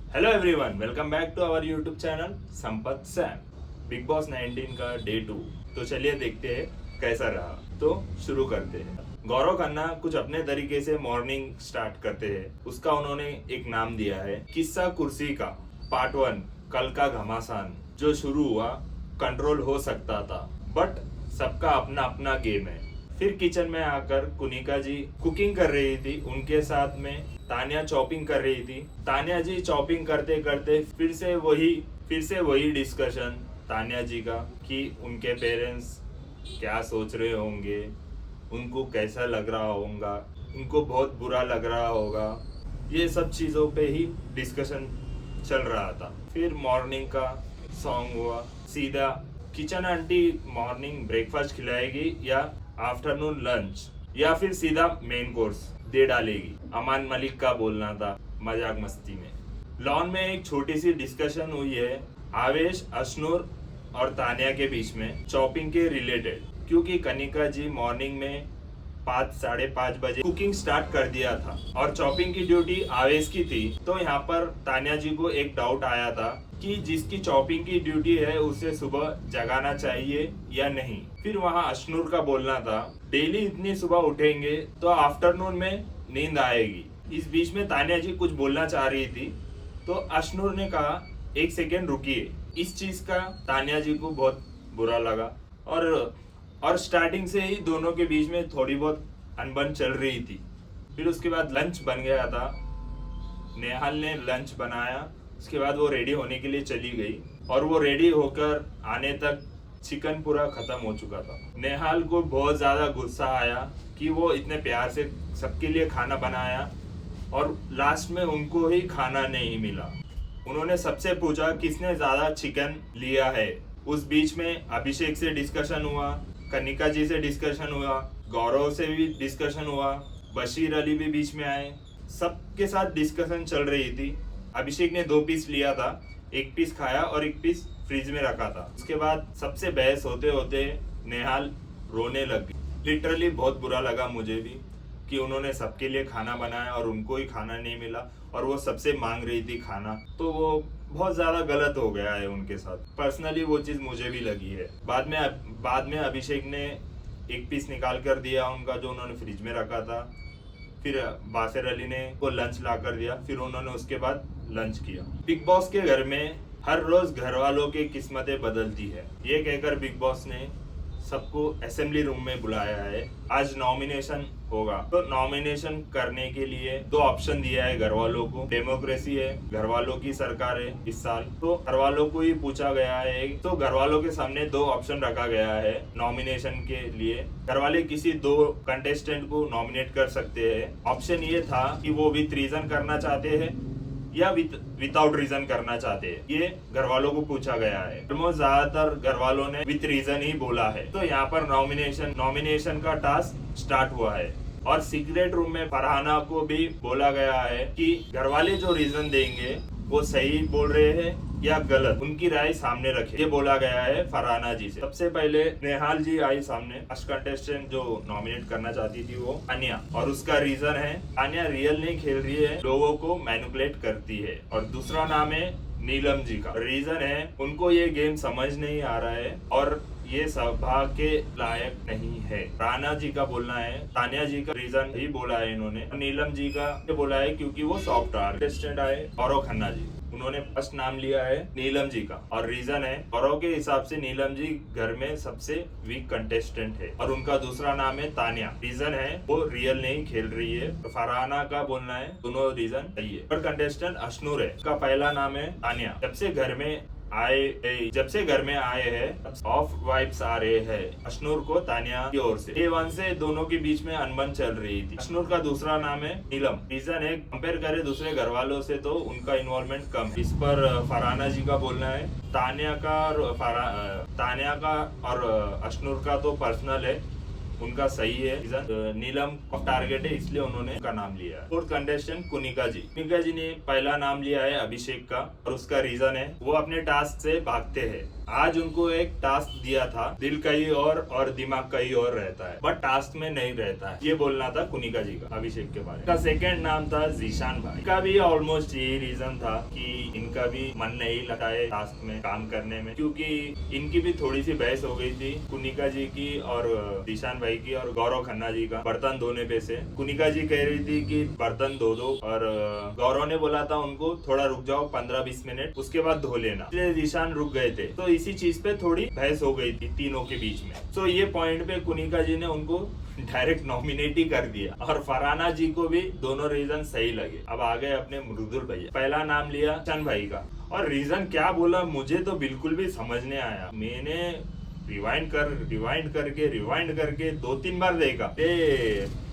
Hello everyone, welcome back to our YouTube channel Sampat Sam. Bigg Boss 19 का day 2। तो चलिए देखते हैं कैसा रहा। तो शुरू करते हैं। गौरव खन्ना कुछ अपने तरीके से मॉर्निंग स्टार्ट करते हैं। उसका उन्होंने एक नाम दिया है किस्सा कुर्सी का पार्ट 1 कल का घमासान। जो शुरू हुआ कंट्रोल हो सकता था, बट सबका अपना अपना गेम है। फिर किचन में आकर कुनिका जी कुकिंग कर रही थी, उनके साथ में तानिया चॉपिंग कर रही थी। तानिया जी चॉपिंग करते करते फिर से वही डिस्कशन तानिया जी का कि उनके पेरेंट्स क्या सोच रहे होंगे, उनको कैसा लग रहा होगा, उनको बहुत बुरा लग रहा होगा। ये सब चीज़ों पे ही डिस्कशन चल रहा था। फिर मॉर्निंग का सॉन्ग हुआ। सीधा किचन आंटी मॉर्निंग ब्रेकफास्ट खिलाएगी या आफ्टरनून लंच या फिर सीधा मेन कोर्स दे डालेगी। अमान मलिक का बोलना था मजाक मस्ती में। लॉन में एक छोटी सी डिस्कशन हुई है आवेश, अशनूर और तानिया के बीच में चॉपिंग के रिलेटेड, क्योंकि कनिका जी मॉर्निंग में 5 साढ़े 5 बजे कुकिंग स्टार्ट कर दिया था और चॉपिंग की ड्यूटी आवेश की थी। तो यहाँ पर तानिया जी को एक डाउट आया था कि जिसकी चॉपिंग की ड्यूटी है उसे सुबह जगाना चाहिए या नहीं। फिर वहाँ अशनूर का बोलना था डेली इतनी सुबह उठेंगे तो आफ्टरनून में नींद आएगी। इस बीच में तानिया जी कुछ बोलना चाह रही थी, तो अशनूर ने कहा एक सेकेंड रुकिए। इस चीज का तानिया जी को बहुत बुरा लगा और स्टार्टिंग से ही दोनों के बीच में थोड़ी बहुत अनबन चल रही थी। फिर उसके बाद लंच बन गया था। नेहाल ने लंच बनाया, उसके बाद वो रेडी होने के लिए चली गई और वो रेडी होकर आने तक चिकन पूरा खत्म हो चुका था। नेहाल को बहुत ज्यादा गुस्सा आया कि वो इतने प्यार से सबके लिए खाना बनाया और लास्ट में उनको ही खाना नहीं मिला। उन्होंने सबसे पूछा किसने ज्यादा चिकन लिया है। उस बीच में अभिषेक से डिस्कशन हुआ, कनिका जी से डिस्कशन हुआ, गौरव से भी डिस्कशन हुआ, बशीर अली भी बीच में आए। सबके साथ डिस्कशन चल रही थी। अभिषेक ने 2 पीस लिया था, 1 पीस खाया और 1 पीस फ्रिज में रखा था। उसके बाद सबसे बहस होते होते नेहाल रोने लग गई। लिटरली बहुत बुरा लगा मुझे भी कि उन्होंने सबके लिए खाना बनाया और उनको ही खाना नहीं मिला और वो सबसे मांग रही थी खाना। तो वो बहुत ज्यादा गलत हो गया है उनके साथ। पर्सनली वो चीज मुझे भी लगी है। बाद में अभिषेक ने 1 पीस निकाल कर दिया उनका जो उन्होंने फ्रिज में रखा था। फिर बासिर अली ने वो लंच ला कर दिया, फिर उन्होंने उसके बाद लंच किया। बिग बॉस के घर में हर रोज घर वालों की किस्मतें बदलती है, ये कहकर बिग बॉस ने सबको असेंबली रूम में बुलाया है। आज नॉमिनेशन होगा, तो नॉमिनेशन करने के लिए 2 ऑप्शन दिया है घर वालों को। डेमोक्रेसी है, घर वालों की सरकार है इस साल, तो घर वालों को ही पूछा गया है। तो घर वालों के सामने 2 ऑप्शन रखा गया है नॉमिनेशन के लिए। घर वाले किसी 2 कंटेस्टेंट को नॉमिनेट कर सकते हैं। ऑप्शन ये था कि वो विथ रीजन करना चाहते हैं या विदाउट रीजन करना चाहते हैं, ये घर वालों को पूछा गया है। ऑलमोस्ट ज्यादातर घर वालों ने विथ रीजन ही बोला है। तो यहाँ पर नॉमिनेशन का टास्क स्टार्ट हुआ है और सीक्रेट रूम में फरहाना को भी बोला गया है कि घर वाले जो रीजन देंगे वो सही बोल रहे हैं या गलत, उनकी राय सामने रखे। ये बोला गया है फरहाना जी से। सबसे पहले नेहाल जी आई सामने। फर्स्ट कंटेस्टेंट जो नॉमिनेट करना चाहती थी वो तानिया, और उसका रीजन है तानिया रियल नहीं खेल रही है, लोगों को मैनिपुलेट करती है। और दूसरा नाम है नीलम जी का। रीजन है उनको ये गेम समझ नहीं आ रहा है और ये सभा के लायक नहीं है। राणा जी का बोलना है, तानिया जी का रीजन ही बोला है इन्होंने। नीलम जी का बोला है क्योंकि वो सॉफ्ट कंटेस्टेंट आए। गौरव खन्ना जी, उन्होंने फर्स्ट नाम लिया है नीलम जी का और रीजन है गौरव के हिसाब से नीलम जी घर में सबसे वीक कंटेस्टेंट है। और उनका दूसरा नाम है तानिया, रीजन है वो रियल नहीं खेल रही है। तो फरहाना का बोलना है दोनों रीजन सही है। पर कंटेस्टेंट अशनूर है, उसका पहला नाम है तानिया। जब से घर में आए हैं ऑफ वाइब्स आ रहे हैं अशनूर को तानिया की ओर से। A1 से दोनों के बीच में अनबन चल रही थी। अशनूर का दूसरा नाम है नीलम। रीजन है कंपेयर करे दूसरे घर वालों से तो उनका इन्वॉल्वमेंट कम। इस पर फरहाना जी का बोलना है तानिया का और अशनूर का तो पर्सनल है, उनका सही है रीजन नीलम ऑफ टारगेट है, इसलिए उन्होंने उनका नाम लिया है। फोर्थ कंटेस्टेंट कुनिका जी। कुनिका जी ने पहला नाम लिया है अभिषेक का, और उसका रीजन है वो अपने टास्क से भागते हैं। आज उनको एक टास्क दिया था, दिल कहीं और दिमाग कहीं और रहता है, बट टास्क में नहीं रहता है। ये बोलना था कुनिका जी का अभिषेक के बारे में। इनका सेकंड नाम था जीशान भाई। इनका भी ऑलमोस्ट यही रीजन था कि इनका भी मन नहीं लगा है टास्क में काम करने में, क्योंकि इनकी भी थोड़ी सी बहस हो गई थी कुनिका जी की और जीशान भाई की और गौरव खन्ना जी का बर्तन धोने पे से। कुनिका जी कह रही थी कि बर्तन धो दो, और गौरव ने बोला था उनको थोड़ा रुक जाओ 15-20 मिनट, उसके बाद धो लेना, इसलिए जीशान रुक गए थे। तो इसी चीज पे थोड़ी बहस हो गई थी तीनों के बीच में। तो ये पॉइंट पे कुनिका जी ने उनको डायरेक्ट नॉमिनेट ही कर दिया, और फरहाना जी को भी दोनों रीजन सही लगे। अब आ गए अपने मृदुल भैया। पहला नाम लिया चंद भाई का, और रीजन क्या बोला मुझे तो बिल्कुल भी समझ नहीं आया। मैंने रिवाइंड करके 2-3 बार देखा,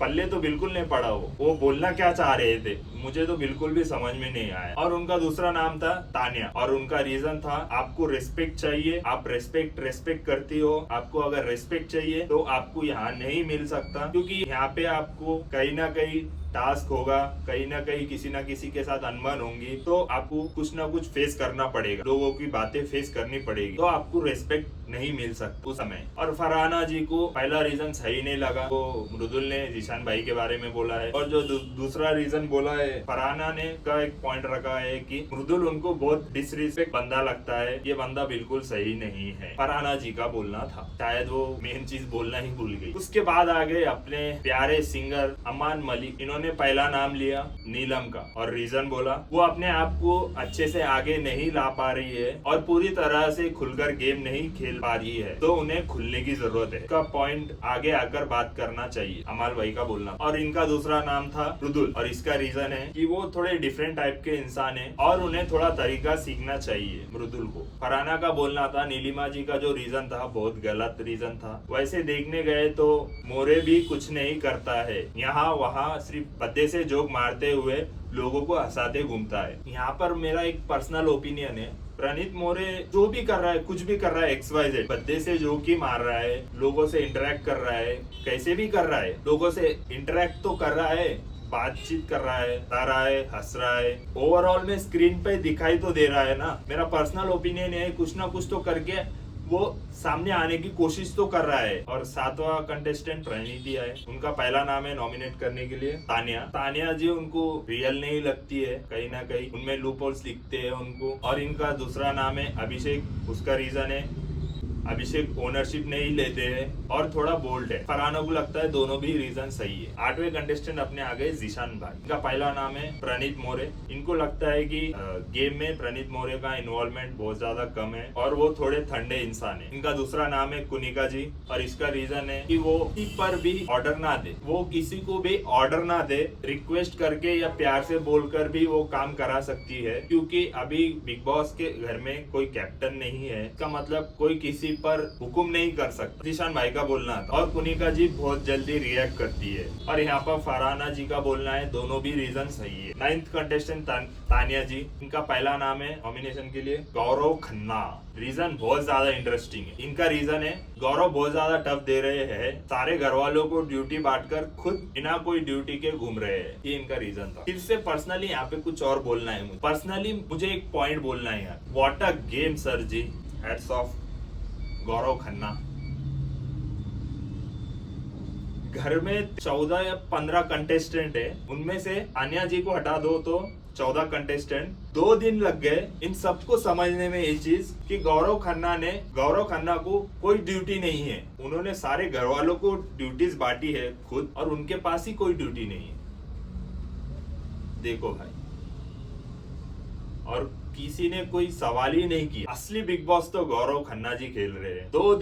पल्ले तो बिल्कुल नहीं पड़ा। वो बोलना क्या चाह रहे थे मुझे तो बिल्कुल भी समझ में नहीं आया। और उनका दूसरा नाम था तानिया, और उनका रीजन था आपको रिस्पेक्ट चाहिए, आप रेस्पेक्ट करती हो, आपको अगर रिस्पेक्ट चाहिए तो आपको यहाँ नहीं मिल सकता, क्योंकि यहाँ पे आपको कहीं ना कहीं टास्क होगा, कहीं ना कहीं किसी ना किसी के साथ अनबन होंगी, तो आपको कुछ ना कुछ फेस करना पड़ेगा, लोगों की बातें फेस करनी पड़ेगी, तो आपको रेस्पेक्ट नहीं मिल सकता उस समय। और फरहाना जी को पहला रीजन सही नहीं लगा, वो मृदुल ने जीशान भाई के बारे में बोला है, और जो दूसरा रीजन बोला है फरहाना ने का एक पॉइंट रखा है कि मृदुल उनको बहुत डिसरिस्पेक्ट बंदा लगता है, ये बंदा बिल्कुल सही नहीं है, फरहाना जी का बोलना था। शायद वो मेन चीज बोलना ही भूल गई। उसके बाद आ गए अपने प्यारे सिंगर अमान मलिक। इन्होंने पहला नाम लिया नीलम का, और रीजन बोला वो अपने आप को अच्छे से आगे नहीं ला पा रही है और पूरी तरह से खुलकर गेम नहीं खेल पा रही है, तो उन्हें खुलने की जरूरत है। का पॉइंट आगे आकर बात करना चाहिए, अमाल भाई का बोलना। और इनका दूसरा नाम था मृदुल, और इसका रीजन है कि वो थोड़े डिफरेंट टाइप के इंसान है और उन्हें थोड़ा तरीका सीखना चाहिए मृदुल को। फरहाना का बोलना था नीलिमा जी का जो रीजन था बहुत गलत रीजन था। वैसे देखने गए तो मोरे भी कुछ नहीं करता है, यहाँ वहाँ सिर्फ बद्दे से जोक मारते हुए लोगों को हंसाते घूमता है। यहाँ पर मेरा एक पर्सनल ओपिनियन है, प्रणीत मोरे जो भी कर रहा है, कुछ भी कर रहा है, XYZ बद्दे से जोक ही मार रहा है, लोगों से इंटरेक्ट कर रहा है, कैसे भी कर रहा है, लोगों से इंटरेक्ट तो कर रहा है, बातचीत कर रहा है, गा रहा है, हंस रहा है, ओवरऑल में स्क्रीन पे दिखाई तो दे रहा है ना। मेरा पर्सनल ओपिनियन है कुछ ना कुछ तो करके वो सामने आने की कोशिश तो कर रहा है। और सातवां कंटेस्टेंट प्रणीति है, उनका पहला नाम है नॉमिनेट करने के लिए तानिया। तानिया जी उनको रियल नहीं लगती है, कहीं ना कहीं उनमें लूप होल्स दिखते हैं उनको। और इनका दूसरा नाम है अभिषेक, उसका रीजन है अभिषेक ओनरशिप नहीं लेते हैं और थोड़ा बोल्ड है। फरहाना को लगता है दोनों भी रीजन सही है। आठवें कंटेस्टेंट अपने आ गए जीशान भाई। इनका पहला नाम है प्रणीत मोरे। इनको लगता है कि गेम में प्रणीत मोरे का इन्वॉल्वमेंट बहुत ज्यादा कम है और वो थोड़े ठंडे इंसान है। इनका दूसरा नाम है कुनिका जी, और इसका रीजन है कि वो किसी पर भी ऑर्डर ना दे, वो किसी को भी ऑर्डर ना दे, रिक्वेस्ट करके या प्यार से बोलकर भी वो काम करा सकती है, क्योंकि अभी बिग बॉस के घर में कोई कैप्टन नहीं है। इसका मतलब कोई किसी पर हुक्म नहीं कर सकता, जीशान भाई का बोलना था। और कुनिका जी बहुत जल्दी रिएक्ट करती है। और यहाँ पर फरहाना जी का बोलना है दोनों भी रीजन सही है। 9th कंटेस्टेंट तानिया जी, इनका पहला नाम है नॉमिनेशन के लिए गौरव खन्ना। रीजन बहुत ज्यादा इंटरेस्टिंग है। इनका रीजन है गौरव बहुत ज्यादा टफ दे रहे हैं, सारे घर वालों को ड्यूटी बांटकर खुद बिना कोई ड्यूटी के घूम रहे हैं, ये इनका रीजन था। फिर से पर्सनली यहाँ पे कुछ और बोलना है मुझे। पर्सनली मुझे एक पॉइंट बोलना है यार, what a game sir ji, hats off Gaurav Khanna. घर में 14 या 15 कंटेस्टेंट है, उनमें से तानिया जी को हटा दो तो 14 कंटेस्टेंट। 2 दिन लग गए इन सबको समझने में ये चीज कि गौरव खन्ना को कोई ड्यूटी नहीं है। उन्होंने सारे घर वालों को ड्यूटीज बांटी है खुद, और उनके पास ही कोई ड्यूटी नहीं है। देखो भाई, और किसी ने कोई सवाल ही नहीं किया। असली बिग बॉस तो गौरव खन्ना जी खेल रहे हैं। 2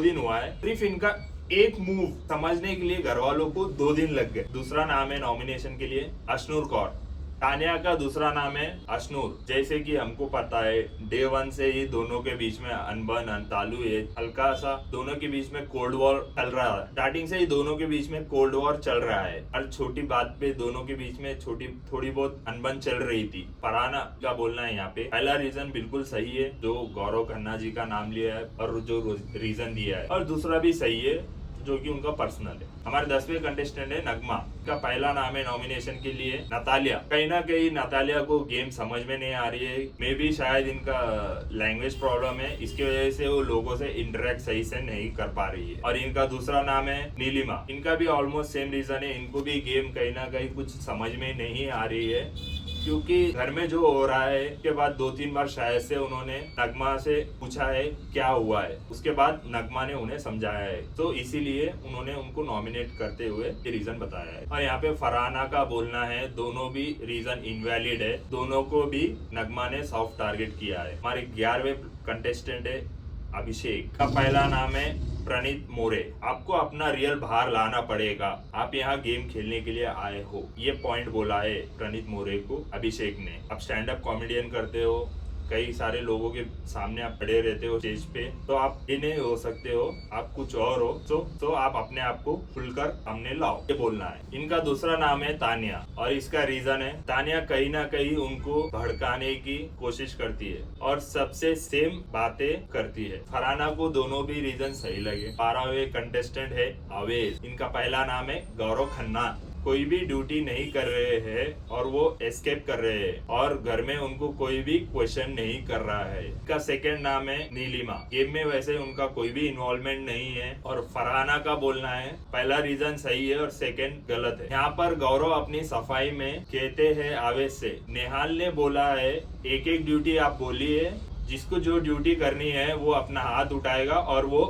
दिन हुआ है, सिर्फ इनका एक मूव समझने के लिए घर वालों को 2 दिन लग गए। दूसरा नाम है नॉमिनेशन के लिए अश्नूर कौर। तानिया का दूसरा नाम है अश्नूर। जैसे कि हमको पता है डे 1 से ही दोनों के बीच में अनबन चालू है, हल्का सा दोनों के बीच में कोल्ड वॉर चल रहा है। स्टार्टिंग से ही दोनों के बीच में कोल्ड वॉर चल रहा है, हर छोटी बात पे दोनों के बीच में थोड़ी बहुत अनबन चल रही थी। फरहाना का बोलना है यहाँ पे पहला रीजन बिल्कुल सही है, जो गौरव खन्ना जी का नाम लिया है और जो रीजन दिया है, और दूसरा भी सही है जो कि उनका पर्सनल है। हमारे 10वें कंटेस्टेंट है नगमा। का पहला नाम है नॉमिनेशन के लिए नतालिया। कहीं ना कहीं नतालिया को गेम समझ में नहीं आ रही है, मे बी शायद इनका लैंग्वेज प्रॉब्लम है, इसकी वजह से वो लोगों से इंटरेक्ट सही से नहीं कर पा रही है। और इनका दूसरा नाम है नीलिमा। इनका भी ऑलमोस्ट सेम रीजन है, इनको भी गेम कहीं ना कहीं कुछ समझ में नहीं आ रही है, क्योंकि घर में जो हो रहा है के बाद 2-3 बार शायद से उन्होंने नगमा से पूछा है क्या हुआ है, उसके बाद नगमा ने उन्हें समझाया है, तो इसीलिए उन्होंने उनको नॉमिनेट करते हुए ये रीजन बताया है। और यहाँ पे फरहाना का बोलना है दोनों भी रीजन इनवैलिड है, दोनों को भी नगमा ने सॉफ्ट टारगेट किया है। हमारे 11वें कंटेस्टेंट है अभिषेक। का पहला नाम है प्रणीत मोरे। आपको अपना रियल बाहर लाना पड़ेगा, आप यहाँ गेम खेलने के लिए आए हो, ये पॉइंट बोला है प्रणीत मोरे को अभिषेक ने। आप स्टैंड अप कॉमेडियन करते हो, कई सारे लोगों के सामने आप खड़े रहते हो स्टेज पे, तो आप ये नहीं हो सकते हो, आप कुछ और हो, तो आप अपने आप को खुलकर सामने लाओ, ये बोलना है। इनका दूसरा नाम है तानिया, और इसका रीजन है तानिया कहीं ना कहीं उनको भड़काने की कोशिश करती है और सबसे सेम बातें करती है। फरहाना को दोनों भी रीजन सही लगे। 12वें कंटेस्टेंट है अवेज। इनका पहला नाम है गौरव खन्ना। कोई भी ड्यूटी नहीं कर रहे हैं और वो एस्केप कर रहे हैं, और घर में उनको कोई भी क्वेश्चन नहीं कर रहा है। इसका सेकंड नाम है नीलिमा। गेम में वैसे उनका कोई भी इन्वॉल्वमेंट नहीं है, और फरहाना का बोलना है पहला रीजन सही है और सेकंड गलत है। यहाँ पर गौरव अपनी सफाई में कहते हैं आवेश से, नेहाल ने बोला है एक एक ड्यूटी आप बोलिए, जिसको जो ड्यूटी करनी है वो अपना हाथ उठाएगा और वो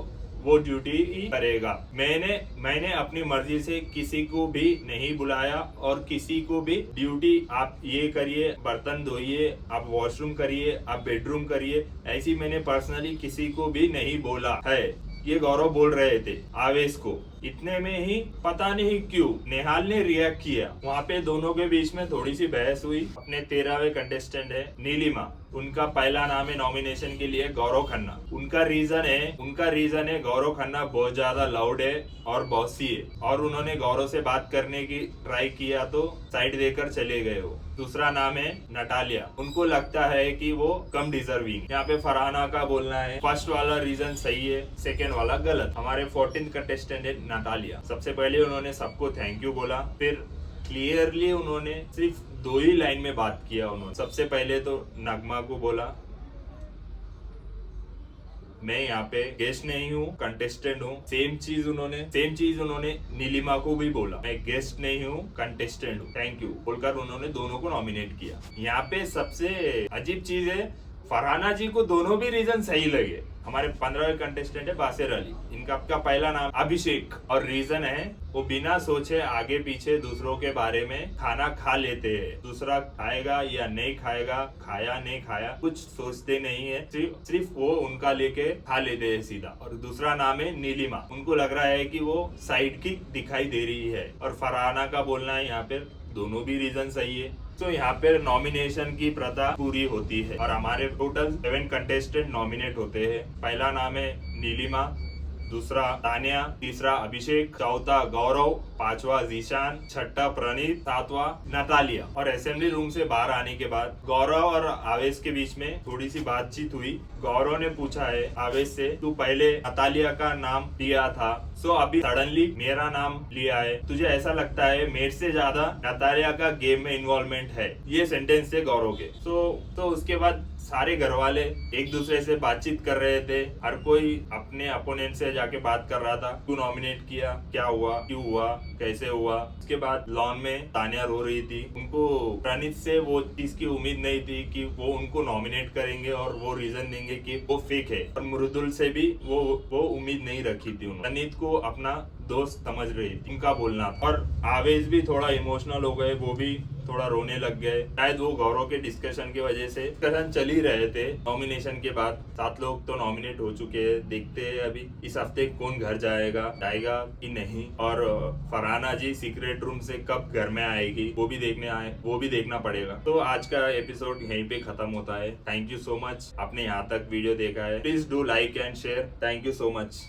ड्यूटी ही करेगा। मैंने अपनी मर्जी से किसी को भी नहीं बुलाया, और किसी को भी ड्यूटी आप ये करिए, बर्तन धोइए, आप वॉशरूम करिए, आप बेडरूम करिए, ऐसी मैंने पर्सनली किसी को भी नहीं बोला है। ये गौरव बोल रहे थे आवेश को। इतने में ही पता नहीं क्यों नेहाल ने रिएक्ट किया, वहाँ पे दोनों के बीच में थोड़ी सी बहस हुई। अपने 13वें कंटेस्टेंट है नीलिमा। उनका पहला नाम है नॉमिनेशन के लिए गौरव खन्ना। उनका रीजन है गौरव खन्ना बहुत ज्यादा लाउड है और बॉसी है, और उन्होंने गौरव से बात करने की ट्राई किया तो साइड देकर चले गए हो। दूसरा नाम है नटालिया। उनको लगता है कि वो कम डिजर्विंग। यहाँ पे फरहाना का बोलना है फर्स्ट वाला रीजन सही है, सेकेंड वाला गलत। हमारे 14th कंटेस्टेंट है नटालिया। सबसे पहले उन्होंने सबको थैंक यू बोला, फिर क्लियरली उन्होंने सिर्फ 2 ही लाइन में बात किया। उन्होंने सबसे पहले तो नगमा को बोला मैं यहाँ पे गेस्ट नहीं हूँ, कंटेस्टेंट हूँ। सेम चीज उन्होंने नीलिमा को भी बोला, मैं गेस्ट नहीं हूँ, कंटेस्टेंट हूँ, थैंक यू बोलकर उन्होंने दोनों को नॉमिनेट किया। यहाँ पे सबसे अजीब चीज है फरहाना जी को दोनों भी रीजन सही लगे। हमारे 15वें कंटेस्टेंट है बासिर अली। इनका पहला नाम अभिषेक, और रीजन है वो बिना सोचे आगे पीछे दूसरों के बारे में खाना खा लेते हैं। दूसरा खाएगा या नहीं खाएगा, खाया नहीं खाया, कुछ सोचते नहीं है, सिर्फ वो उनका लेके खा लेते हैं सीधा। और दूसरा नाम है नीलिमा। उनको लग रहा है कि वो साइड किक दिखाई दे रही है, और फरहाना का बोलना है यहाँ पे दोनों भी रीजन सही है। तो यहाँ पे नॉमिनेशन की प्रथा पूरी होती है, और हमारे टोटल 7 कंटेस्टेंट नॉमिनेट होते हैं। पहला नाम है नीलिमा, दूसरा तानिया, तीसरा अभिषेक, चौथा गौरव, 5वां जीशान, 6ठा प्रणीत, 7वां नतालिया। और असेंबली रूम से बाहर आने के बाद गौरव और आवेश के बीच में थोड़ी सी बातचीत हुई। गौरव ने पूछा है आवेश से, तू पहले नतालिया का नाम लिया था, सो अभी सडनली मेरा नाम लिया है, तुझे ऐसा लगता है मेरे से ज्यादा नतालिया का गेम में इन्वॉल्वमेंट है। ये सेंटेंस थे गौरव के। तो उसके बाद सारे घर वाले एक दूसरे से बातचीत कर रहे थे, हर कोई अपने अपोनेंट से जाके बात कर रहा था, तू नॉमिनेट किया, क्या हुआ, क्यों हुआ, कैसे हुआ। उसके बाद लॉन में तानिया रो रही थी। उनको प्रणीत से वो चीज की उम्मीद नहीं थी कि वो उनको नॉमिनेट करेंगे और वो रीजन देंगे कि वो फेक है, और मृदुल से भी वो उम्मीद नहीं रखी थी उन्होंने। प्रणीत को अपना दोस्त समझ रही थी, उनका बोलना। और आवेश भी थोड़ा इमोशनल हो गए, वो भी थोड़ा रोने लग गए। शायद वो गौरव के डिस्कशन की वजह से डिस्कशन चल ही रहे थे। नॉमिनेशन के बाद 7 लोग तो नॉमिनेट हो चुके हैं। देखते हैं अभी इस हफ्ते कौन घर जाएगा कि नहीं, और फरहाना जी सीक्रेट रूम से कब घर में आएगी वो भी देखना पड़ेगा। तो आज का एपिसोड यहीं पे खत्म होता है। थैंक यू सो मच, आपने यहाँ तक वीडियो देखा है। Please do like and share. Thank you so much.